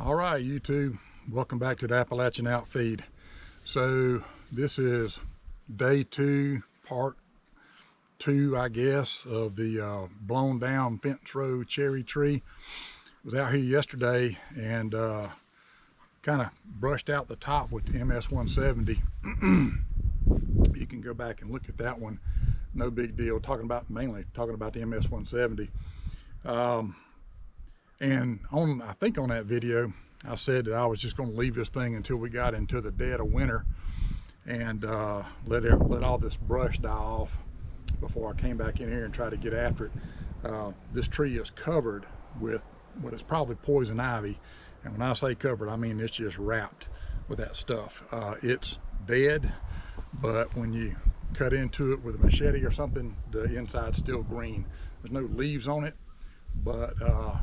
All right, YouTube, welcome back to the Appalachian Outfeed. So this is day 2, part 2, I guess, of the blown down fence row cherry tree. I was out here yesterday and kind of brushed out the top with the MS-170. You can go back and look at that one. No big deal. Mainly talking about the MS-170. And I think on that video, I said that I was just going to leave this thing until we got into the dead of winter and let all this brush die off before I came back in here and tried to get after it. This tree is covered with what is probably poison ivy. And when I say covered, I mean it's just wrapped with that stuff. It's dead, but when you cut into it with a machete or something, the inside's still green. There's no leaves on it, but the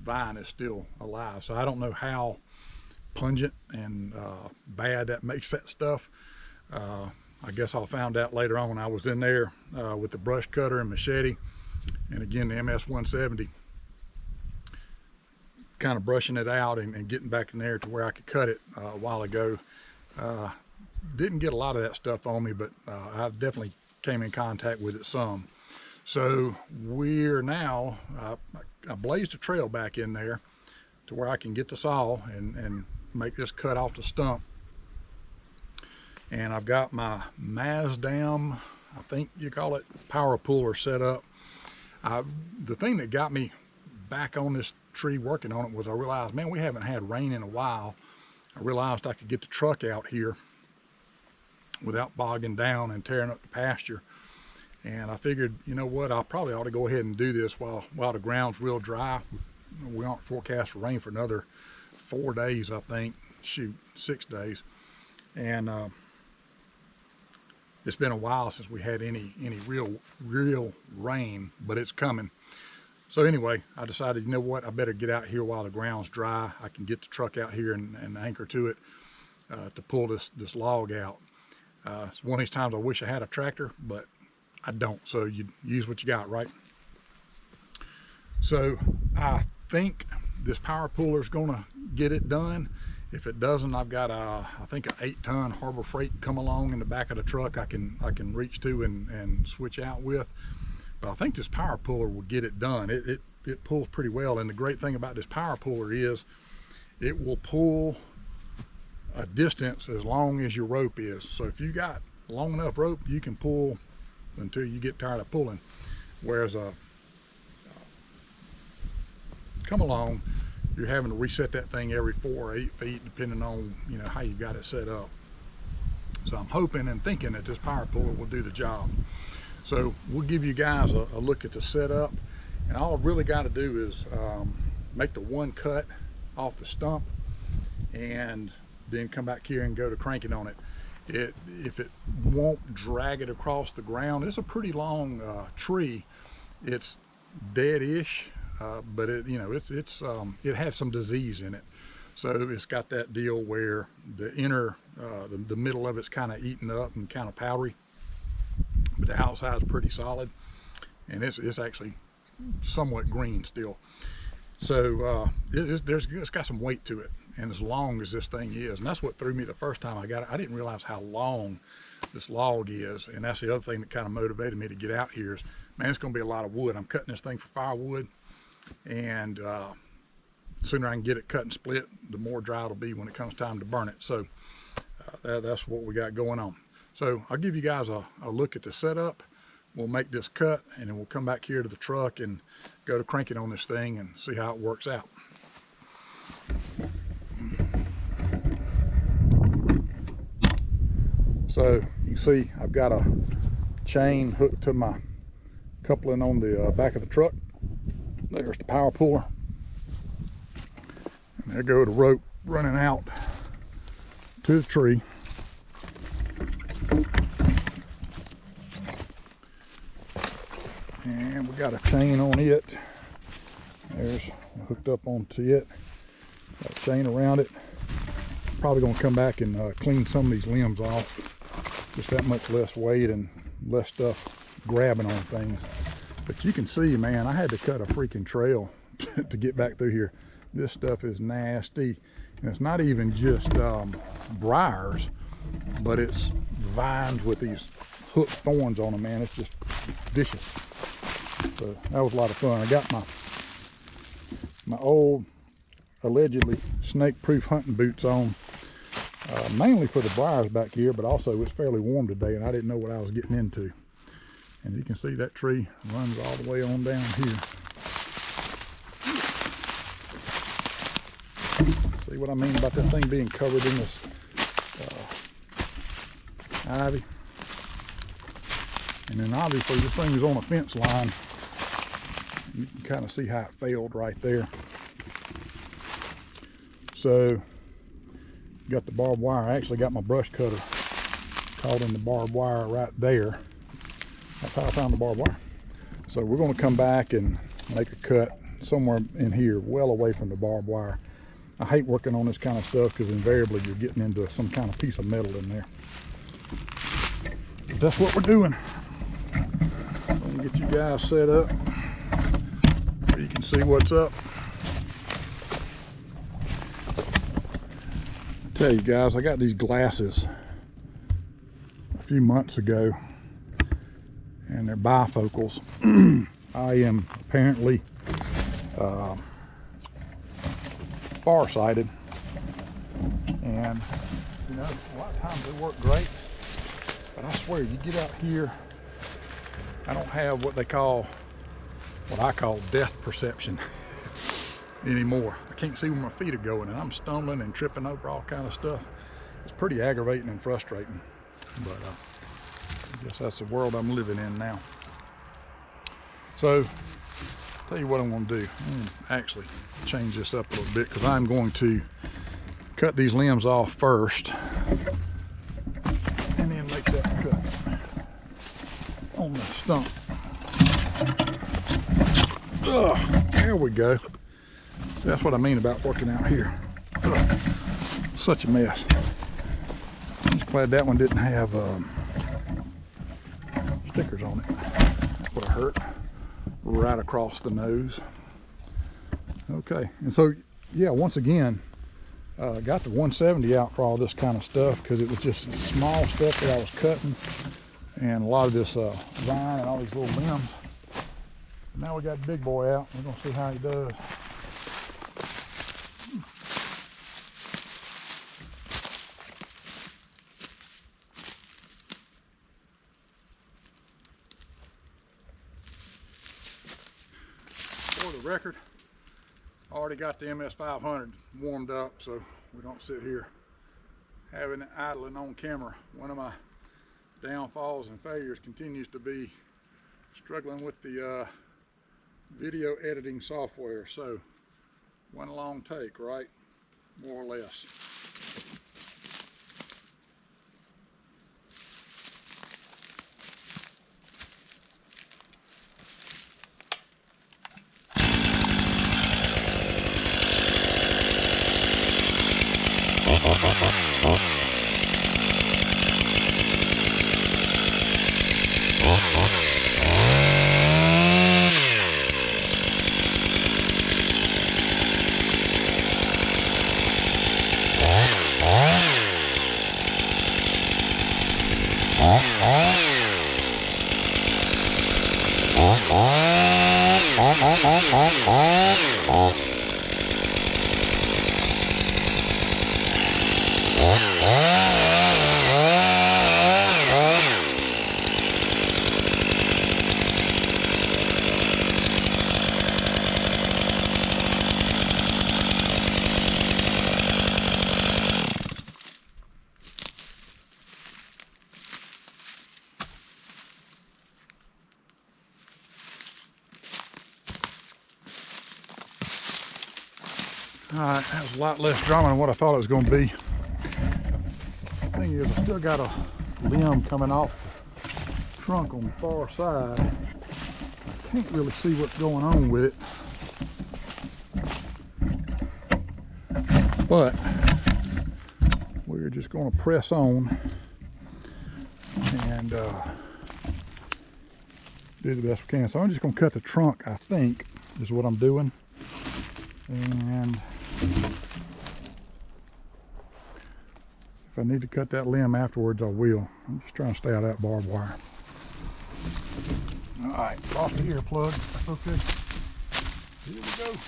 vine is still alive. So I don't know how pungent and bad that makes that stuff. I guess I'll find out later on. I was in there with the brush cutter and machete, and again the MS-170, kind of brushing it out and getting back in there to where I could cut it a while ago. Didn't get a lot of that stuff on me, but I definitely came in contact with it some. So we're now, I blazed a trail back in there to where I can get the saw and make this cut off the stump. And I've got my Mazdam, I think you call it, power puller set up. The thing that got me back on this tree working on it was I realized, man, we haven't had rain in a while. I realized I could get the truck out here without bogging down and tearing up the pasture. And I figured, you know what, I probably ought to go ahead and do this while the ground's real dry. We aren't forecast for rain for another 4 days, I think. Shoot, 6 days. And it's been a while since we had any real rain, but it's coming. So anyway, I decided, you know what, I better get out here while the ground's dry. I can get the truck out here and anchor to it to pull this log out. It's one of these times I wish I had a tractor, but I don't, so you use what you got, right? So I think this power puller is gonna get it done. If it doesn't, I've got I think an 8-ton Harbor Freight come along in the back of the truck I can reach to and switch out with. But I think this power puller will get it done. It pulls pretty well, and the great thing about this power puller is it will pull a distance as long as your rope is. So if you got long enough rope, you can pull until you get tired of pulling. Whereas come along, you're having to reset that thing every 4 or 8 feet, depending on how you've got it set up. So I'm hoping and thinking that this power puller will do the job. So we'll give you guys a look at the setup, and all I've really got to do is make the one cut off the stump and then come back here and go to cranking on it. If it won't drag it across the ground, it's a pretty long tree. It's dead-ish, but it has some disease in it. So it's got that deal where the inner, the middle of it's kind of eaten up and kind of powdery, but the outside is pretty solid, and it's actually somewhat green still. So it's got some weight to it, and as long as this thing is, and that's what threw me the first time I got it. I didn't realize how long this log is, and that's the other thing that kind of motivated me to get out here is, man, it's going to be a lot of wood. I'm cutting this thing for firewood, and the sooner I can get it cut and split, the more dry it'll be when it comes time to burn it. So that's what we got going on. So I'll give you guys a look at the setup. We'll make this cut, and then we'll come back here to the truck and go to cranking on this thing and see how it works out. So you can see I've got a chain hooked to my coupling on the back of the truck. There's the power puller. And there goes the rope running out to the tree. And we got a chain on it. There's hooked up onto it. Got a chain around it. Probably gonna come back and clean some of these limbs off. Just that much less weight and less stuff grabbing on things. But you can see, man, I had to cut a freaking trail to get back through here. This stuff is nasty. And it's not even just briars, but it's vines with these hooked thorns on them, man. It's just vicious. So that was a lot of fun. I got my old, allegedly snake-proof hunting boots on, mainly for the briars back here, but also it's fairly warm today, and I didn't know what I was getting into. And you can see that tree runs all the way on down here. See what I mean about that thing being covered in this ivy? And then obviously this thing is on a fence line. You can kind of see how it failed right there. So, got the barbed wire. I actually got my brush cutter caught in the barbed wire right there. That's how I found the barbed wire. So we're going to come back and make a cut somewhere in here, well away from the barbed wire. I hate working on this kind of stuff because invariably you're getting into some kind of piece of metal in there. But that's what we're doing. Let me get you guys set up so you can see what's up. I tell you guys, I got these glasses a few months ago, and they're bifocals. I am apparently farsighted, and you know, a lot of times they work great, but I swear you get out here, I don't have what I call death perception anymore. I can't see where my feet are going, and I'm stumbling and tripping over all kind of stuff. It's pretty aggravating and frustrating, but I guess that's the world I'm living in now. So tell you what I'm going to do. I'm going to actually change this up a little bit, because I'm going to cut these limbs off first and then make that cut on the stump. There we go. See, that's what I mean about working out here. Such a mess. I'm just glad that one didn't have stickers on it. That's what hurt. Right across the nose. Okay, and so yeah, once again, got the 170 out for all this kind of stuff, because it was just small stuff that I was cutting, and a lot of this vine and all these little limbs. Now we got the big boy out. We're gonna see how he does. For the record, I already got the MS500 warmed up, so we don't sit here having it idling on camera. One of my downfalls and failures continues to be struggling with the video editing software. So one long take, right? More or less. Alright, that was a lot less drama than what I thought it was going to be. The thing is, I still got a limb coming off the trunk on the far side. I can't really see what's going on with it. But we're just going to press on and do the best we can. So I'm just going to cut the trunk, I think, is what I'm doing. And If I need to cut that limb afterwards, I will. I'm just trying to stay out of that barbed wire. All right, lost the earplug. That's okay. Here we go.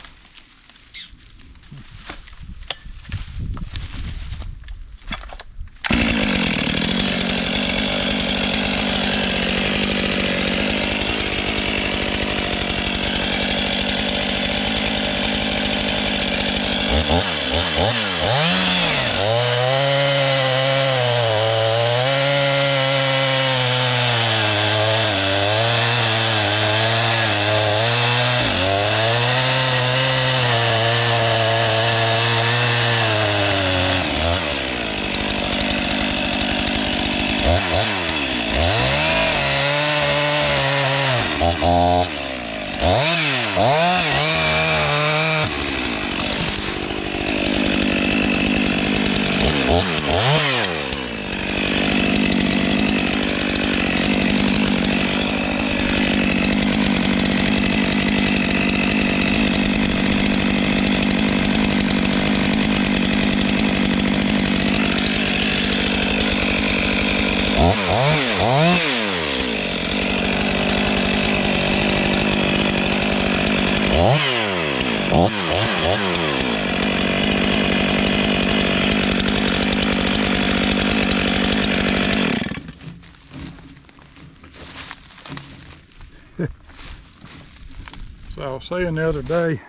So I was saying the other day,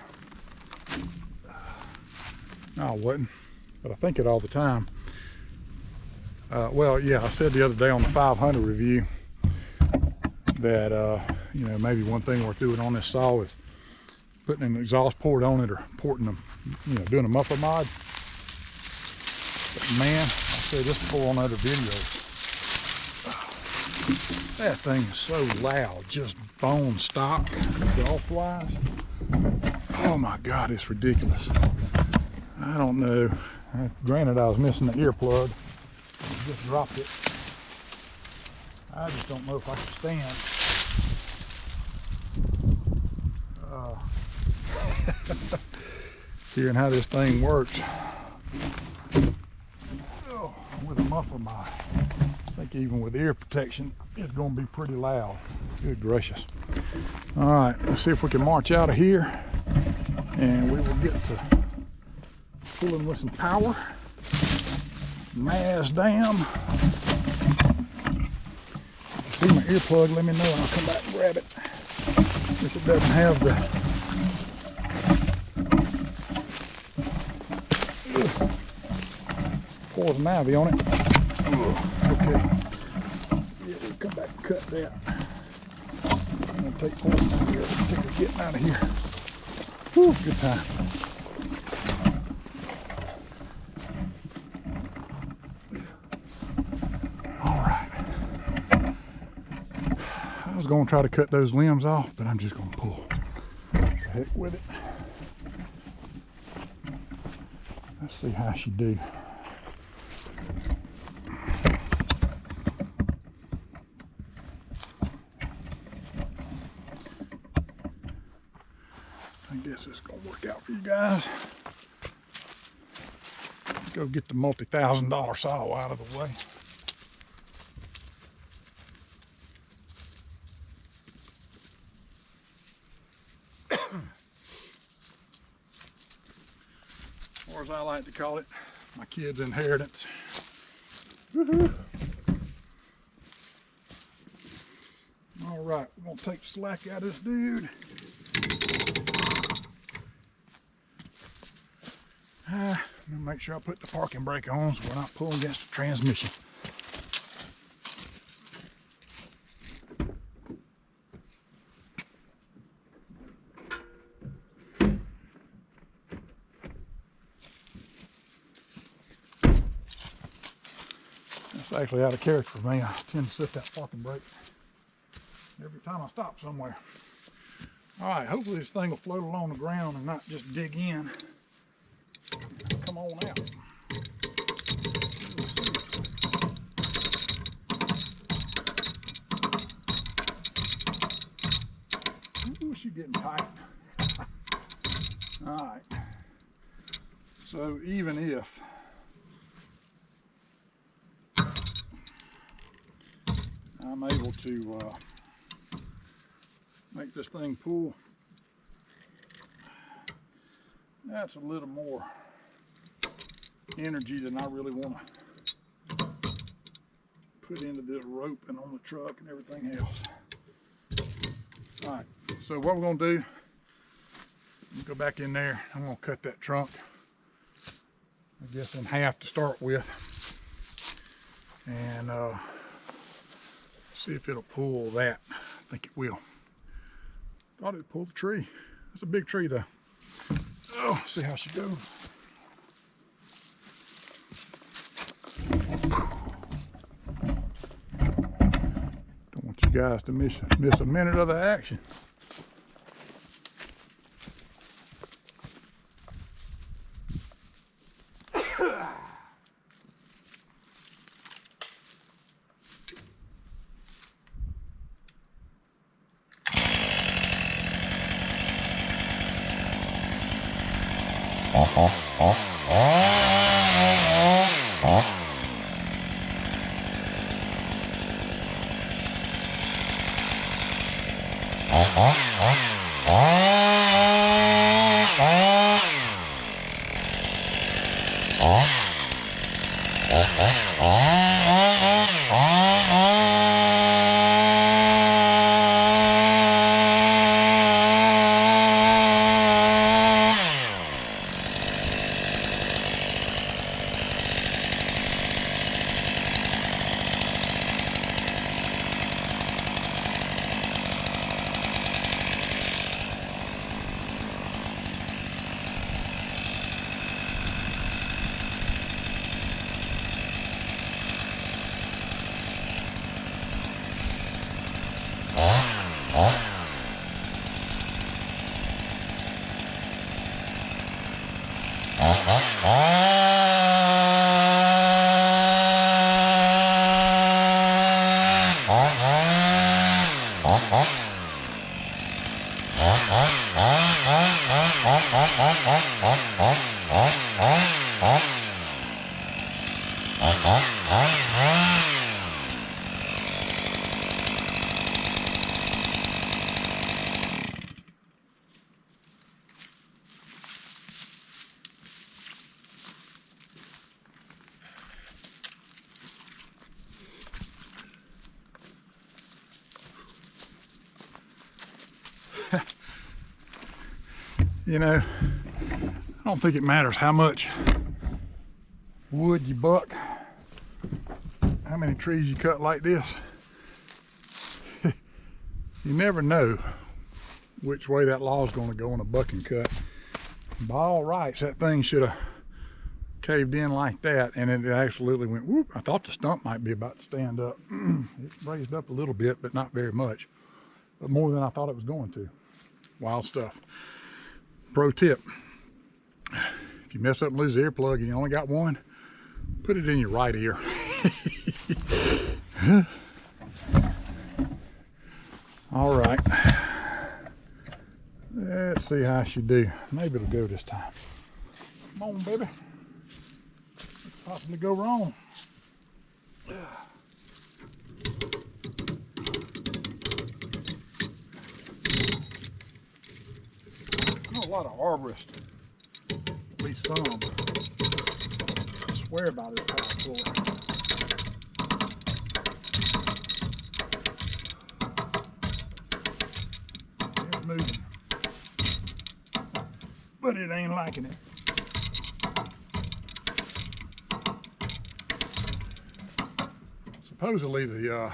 no I wasn't, but I think it all the time. Well, yeah, I said the other day on the 500 review that, you know, maybe one thing worth doing on this saw is putting an exhaust port on it or porting them, you know, doing a muffler mod. But man, I said this before on other videos. That thing is so loud, just bone stock, exhaust wise. Oh my God, it's ridiculous. I don't know. Granted, I was missing the earplug. I just dropped it. I just don't know if I can stand hearing how this thing works. Oh, with a muffler mod. I think even with ear protection, it's going to be pretty loud. Good gracious. All right, let's see if we can march out of here and we will get to pulling with some power. Maz down. If you see my earplug, let me know and I'll come back and grab it. If it doesn't have the poison ivy on it. Okay. Yeah, we'll come back and cut that. I'm gonna take poison ivy out and take her getting out of here. Whew, good time. I was going to try to cut those limbs off, but I'm just going to pull. The heck with it. Let's see how she do. I guess it's going to work out for you guys. Go get the multi-$1,000 saw out of the way. Or as I like to call it, my kid's inheritance. Woohoo! All right, we're gonna take the slack out of this dude. I'm gonna make sure I put the parking brake on so we're not pulling against the transmission. That's actually out of character for me. I tend to set that parking brake every time I stop somewhere. All right, hopefully this thing will float along the ground and not just dig in. Come on out. Ooh, she's getting tight. All right. So even if I'm able to make this thing pull. That's a little more energy than I really want to put into this rope and on the truck and everything else. All right, so what we're going to do, go back in there. I'm going to cut that trunk, I guess, in half to start with, and see if it'll pull that. I think it will. Thought it'd pull the tree. It's a big tree though. Oh, see how she goes. Don't want you guys to miss a minute of the action. You know, I don't think it matters how much wood you buck, how many trees you cut like this. You never know which way that law's going to go on a bucking cut. By all rights, that thing should have caved in like that, and it absolutely went whoop. I thought the stump might be about to stand up. It raised up a little bit, but not very much, but more than I thought it was going to. Wild stuff. Pro tip, if you mess up and lose the earplug and you only got one, put it in your right ear. All right, let's see how she do. Maybe it'll go this time. Come on, baby. What could possibly go wrong? A lot of arborists, at least some, swear by this power tool. It's moving, but it ain't liking it. Supposedly the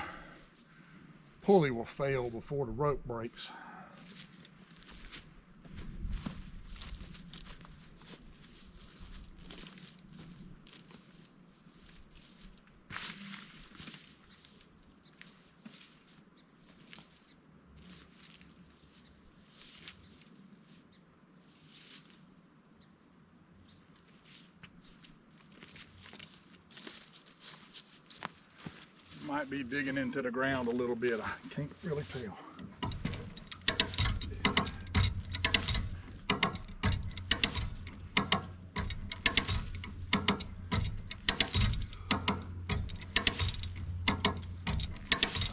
pulley will fail before the rope breaks. Might be digging into the ground a little bit. I can't really tell.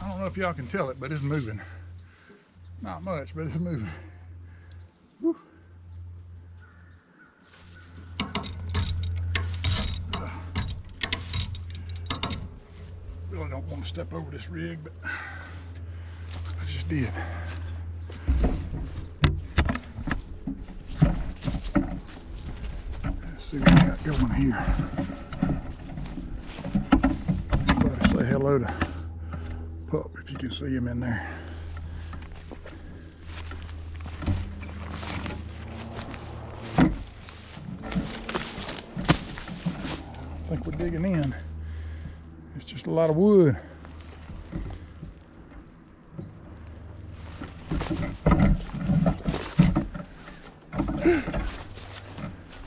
I don't know if y'all can tell it, but it's moving. Not much, but it's moving. Whew. Really don't want to step over this rig, but I just did. Let's see what we got going here. Everybody say hello to Pup if you can see him in there. I think we're digging in. It's just a lot of wood.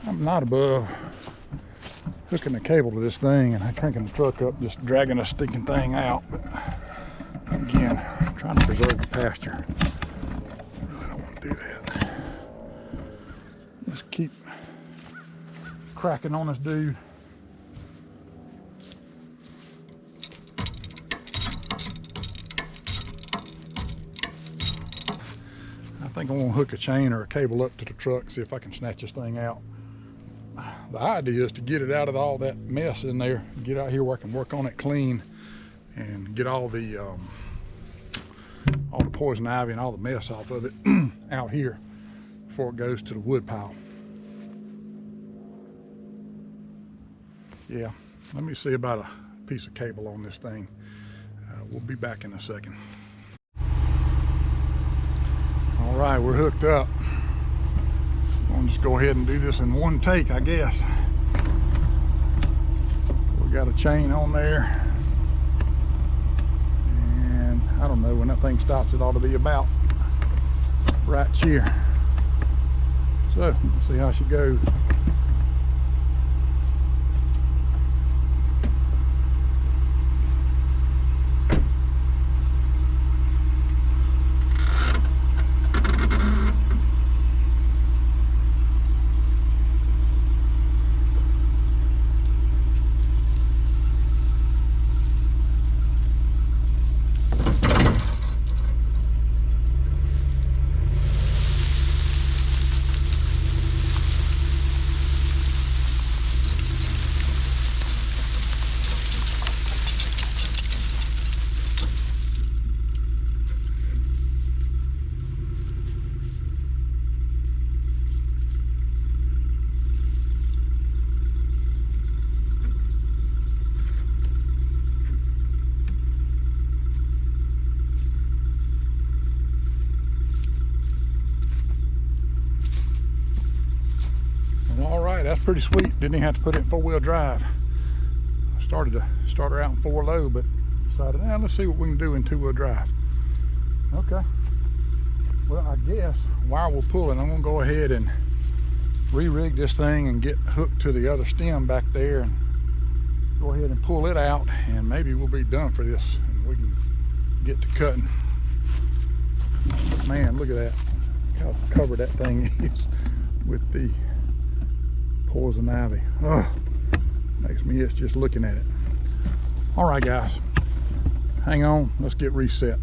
I'm not above hooking the cable to this thing and cranking the truck up, just dragging a stinking thing out. But again, I'm trying to preserve the pasture. I really don't want to do that. Just keep cracking on this dude. I think I'm gonna hook a chain or a cable up to the truck, see if I can snatch this thing out. The idea is to get it out of all that mess in there, get out here where I can work on it clean and get all the poison ivy and all the mess off of it out here before it goes to the wood pile. Yeah, let me see about a piece of cable on this thing. We'll be back in a second. All right, we're hooked up. I'll just go ahead and do this in one take, I guess. We got a chain on there. And I don't know, when that thing stops, it ought to be about right here. So, let's see how she goes. That's pretty sweet. Didn't even have to put it in four-wheel drive. I started to start her out in 4-low, but decided, let's see what we can do in 2-wheel drive. Okay. Well, I guess while we're pulling, I'm gonna go ahead and re-rig this thing and get hooked to the other stem back there and go ahead and pull it out, and maybe we'll be done for this and we can get to cutting. Man, look at that. How covered that thing is with the poison ivy. Oh, makes me itch just looking at it. All right, guys, hang on. Let's get reset.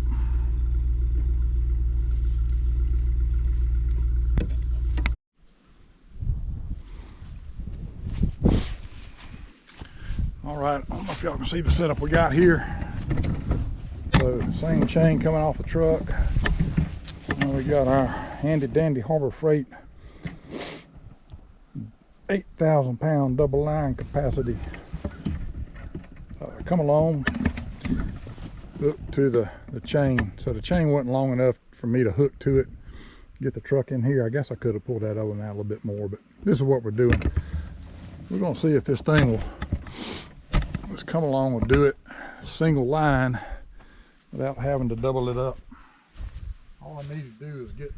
All right, I don't know if y'all can see the setup we got here. So, same chain coming off the truck. And we got our handy dandy Harbor Freight 8,000 pound double line capacity come along up to the chain. So the chain wasn't long enough for me to hook to it, get the truck in here. I guess I could have pulled that over and out a little bit more, but this is what we're doing. We're going to see if this thing will, let's come along and do it single line without having to double it up. All I need to do is get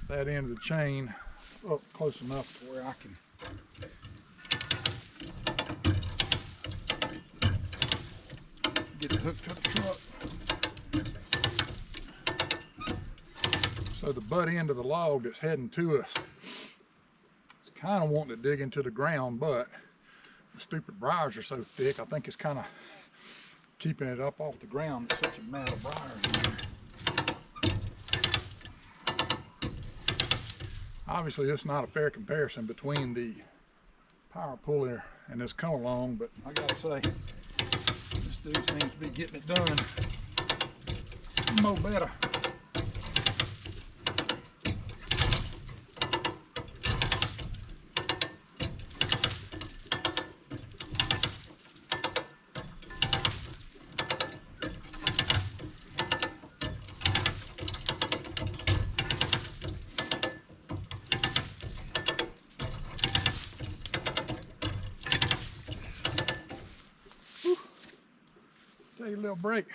that end of the chain up close enough to where I can get it hooked to the truck. So the butt end of the log that's heading to us is kind of wanting to dig into the ground, but the stupid briars are so thick, I think it's kind of keeping it up off the ground. It's such a mat of briar here. Obviously, it's not a fair comparison between the power puller and this come along, but I gotta say, this dude seems to be getting it done more better. Take a little break.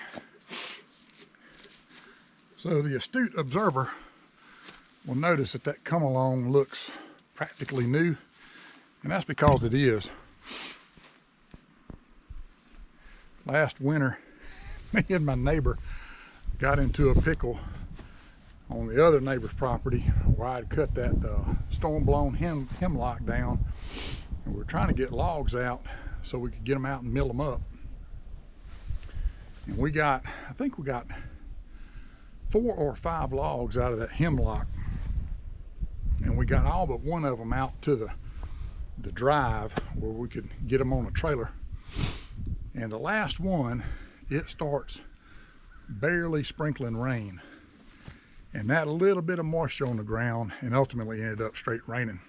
So the astute observer will notice that that come along looks practically new, and that's because it is. Last winter, me and my neighbor got into a pickle on the other neighbor's property where I'd cut that storm-blown hemlock down, and we were trying to get logs out so we could get them out and mill them up. And I think we got 4 or 5 logs out of that hemlock, and we got all but one of them out to the drive where we could get them on a trailer. And the last one, it starts barely sprinkling rain, and that little bit of moisture on the ground, and ultimately ended up straight raining.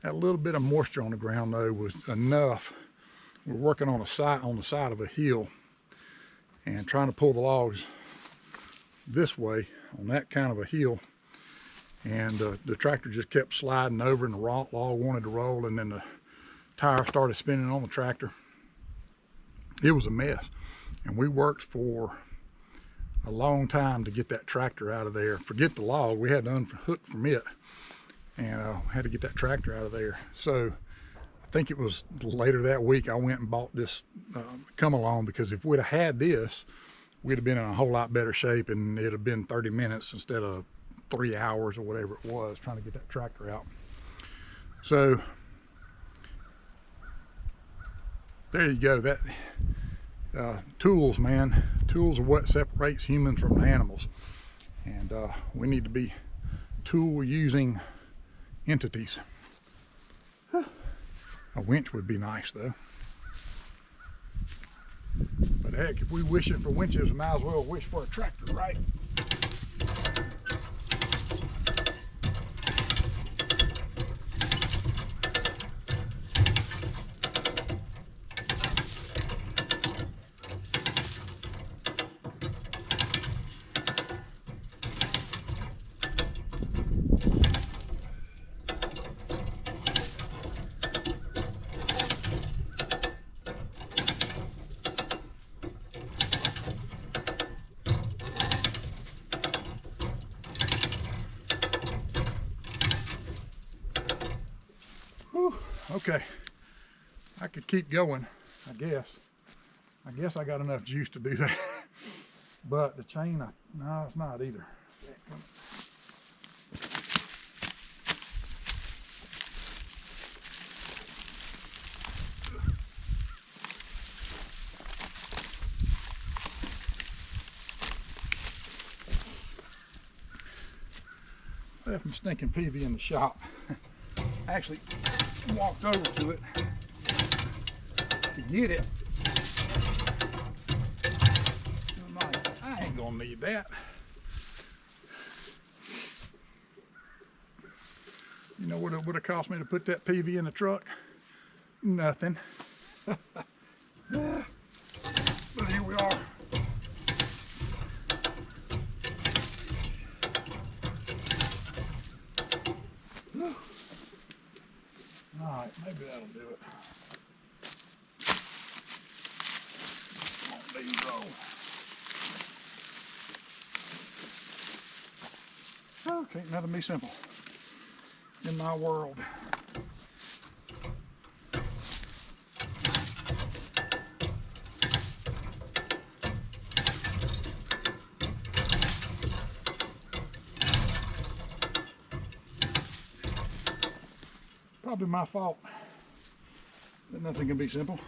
That little bit of moisture on the ground though was enough. We're working on the side of a hill and trying to pull the logs this way on that kind of a hill, and the tractor just kept sliding over, and the log wanted to roll, and then the tire started spinning on the tractor. It was a mess, and we worked for a long time to get that tractor out of there. Forget the log, we had to unhook from it, and had to get that tractor out of there. So I think it was later that week I went and bought this come along, because if we'd have had this, we'd have been in a whole lot better shape, and it'd have been 30 minutes instead of 3 hours or whatever it was trying to get that tractor out. So there you go. That tools, man. Tools are what separates humans from the animals, and we need to be tool using entities. A winch would be nice though. But heck, if we wishing for winches, we might as well wish for a tractor, right? Okay, I could keep going, I guess. I guess I got enough juice to do that. But the chain, no, it's not either. Left my stinking PV in the shop. Actually walked over to it to get it. I'm like, I ain't gonna need that. You know what it would have cost me to put that PV in the truck? Nothing. But here we are. Alright, maybe that'll do it. Won't these roll? Okay, nothing be simple in my world. Probably my fault that nothing can be simple.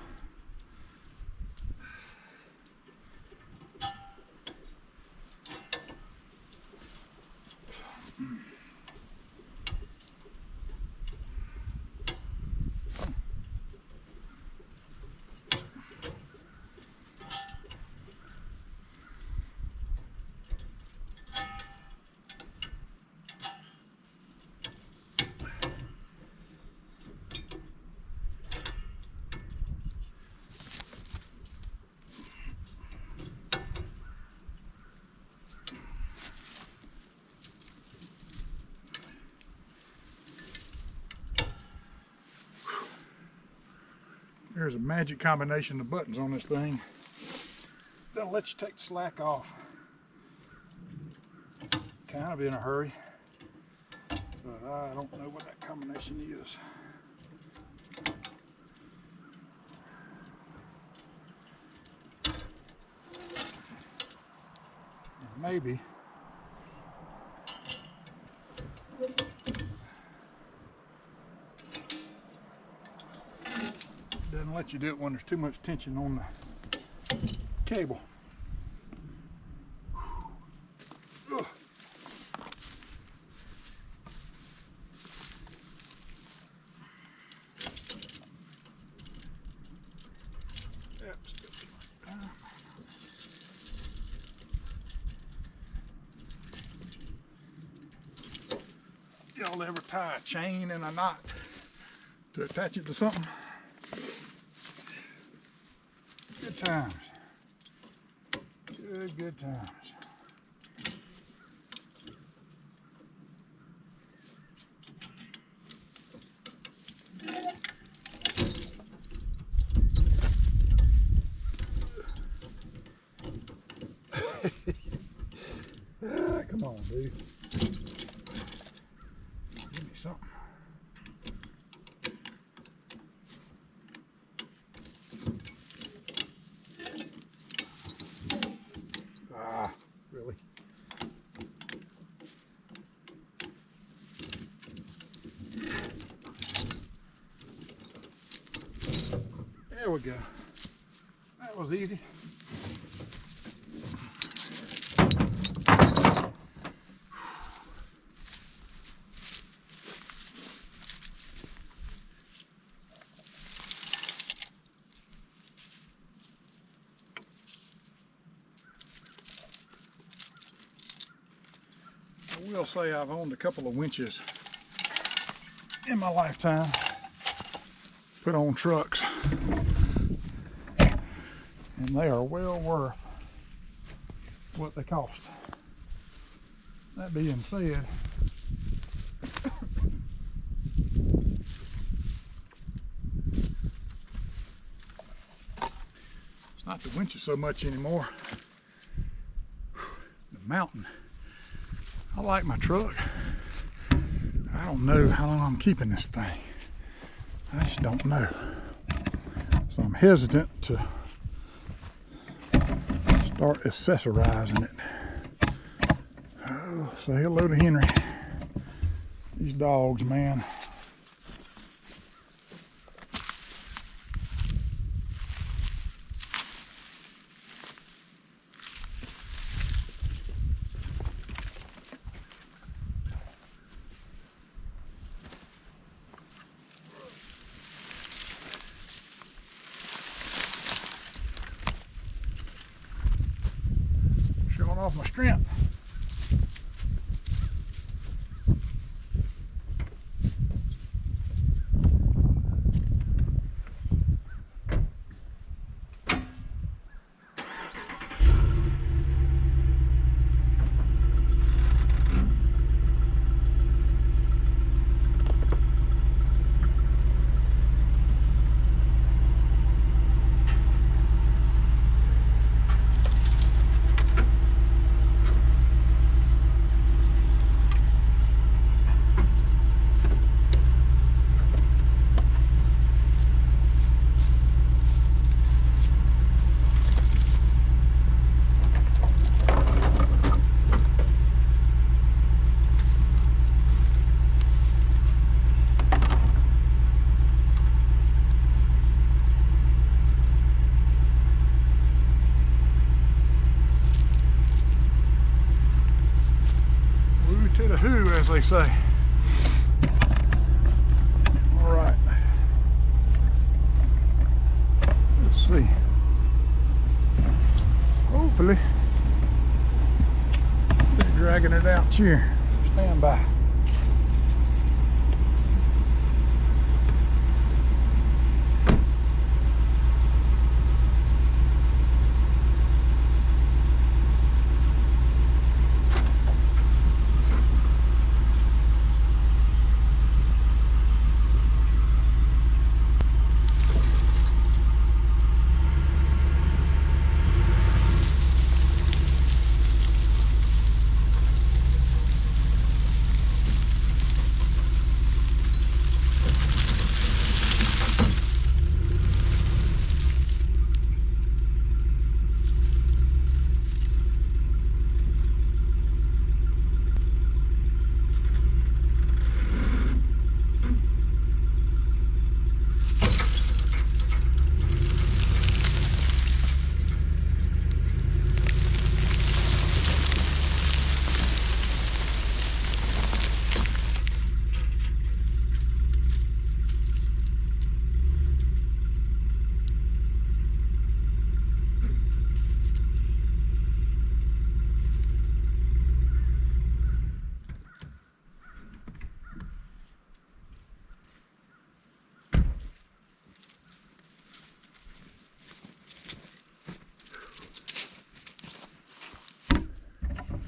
There's a magic combination of buttons on this thing. That'll let you take the slack off. Kind of in a hurry, but I don't know what that combination is. Maybe doesn't let you do it when there's too much tension on the cable. Ugh. Yep, still like that. Y'all ever tie a chain and a knot to attach it to something? Good times. Good times. Come on, dude. Give me something. Really? There we go. That was easy. I will say I've owned a couple of winches in my lifetime, put on trucks, and they are well worth what they cost. That being said, it's not the winches so much anymore. The mountain. I like my truck. I don't know how long I'm keeping this thing. I just don't know. So I'm hesitant to start accessorizing it. Oh, say hello to Henry. These dogs, man. Off my strength. To the who, as they say. All right. Let's see. Hopefully, they're dragging it out here. Stand by.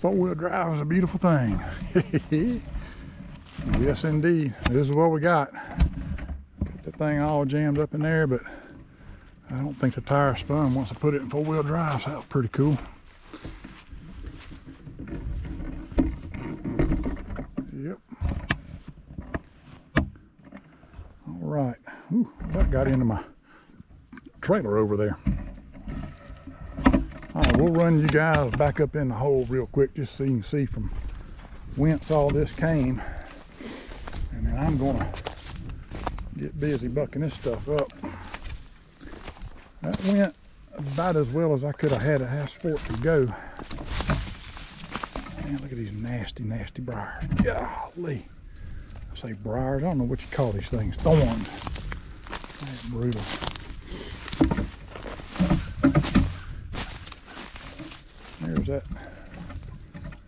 Four-wheel drive is a beautiful thing. Yes, indeed. This is what we got. Got the thing all jammed up in there, but I don't think the tire spun once I put it in four-wheel drive, so that was pretty cool. Yep. All right. Ooh, that got into my trailer over there. All right, we'll run you guys back up in the hole real quick just so you can see from whence all this came. And then I'm gonna get busy bucking this stuff up. That went about as well as I could have had it asked for it to go. Man, look at these nasty, nasty briars. Golly. I say briars, I don't know what you call these things. Thorns. That's brutal. There's that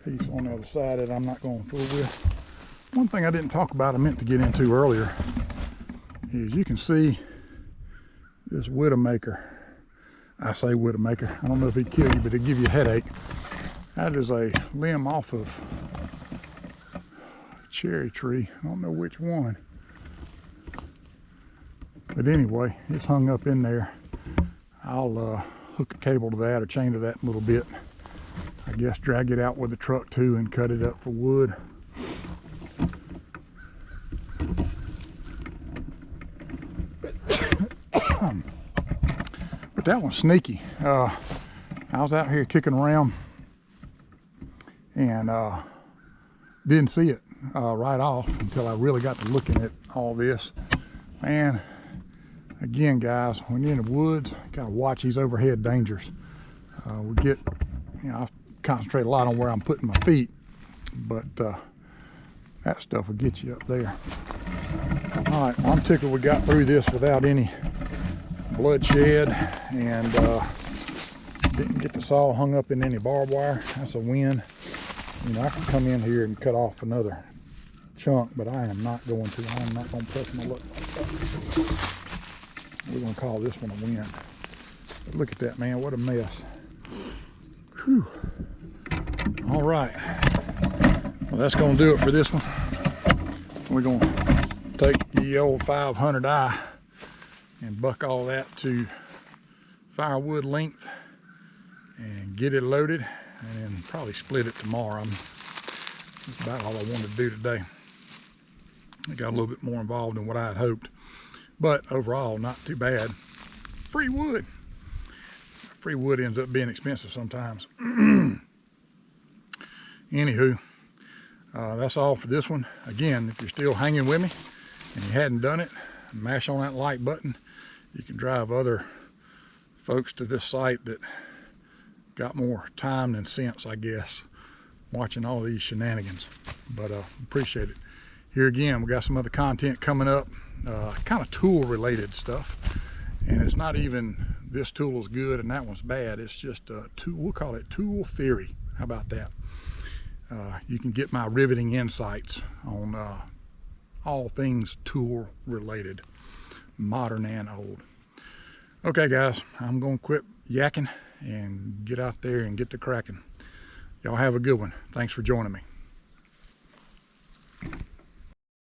piece on the other side that I'm not going to fool with. One thing I didn't talk about, I meant to get into earlier, is you can see this widowmaker. I say widowmaker. I don't know if he'd kill you, but it'd give you a headache. That is a limb off of a cherry tree. I don't know which one. But anyway, it's hung up in there. I'll hook a cable to that or chain to that in a little bit. I guess drag it out with the truck too and cut it up for wood. But that one's sneaky. I was out here kicking around and didn't see it right off until I really got to looking at all this. Man, again guys, when you're in the woods, you gotta watch these overhead dangers. We get, you know, I concentrate a lot on where I'm putting my feet, but that stuff will get you up there. All right, well, I'm tickled we got through this without any bloodshed, and didn't get the saw hung up in any barbed wire. That's a win. You know, I could come in here and cut off another chunk, but I am not going to. I am not going to press my luck like that. We're going to call this one a win. But look at that, man. What a mess. Whew. All right. Well, that's going to do it for this one. We're going to take the old 500i and buck all that to firewood length and get it loaded, and then probably split it tomorrow. That's about all I wanted to do today. I got a little bit more involved than what I had hoped, but overall not too bad. Free wood. Free wood ends up being expensive sometimes. Anywho, that's all for this one. Again, if you're still hanging with me and you hadn't done it, mash on that like button. You can drive other folks to this site that got more time than sense, I guess, watching all these shenanigans. But appreciate it. Here again, we got some other content coming up, kind of tool related stuff. And it's not even this tool is good and that one's bad. It's just a tool, we'll call it tool theory. How about that? You can get my riveting insights on all things tool related, modern and old. Okay guys, I'm gonna quit yakking and get out there and get to cracking. Y'all have a good one. Thanks for joining me.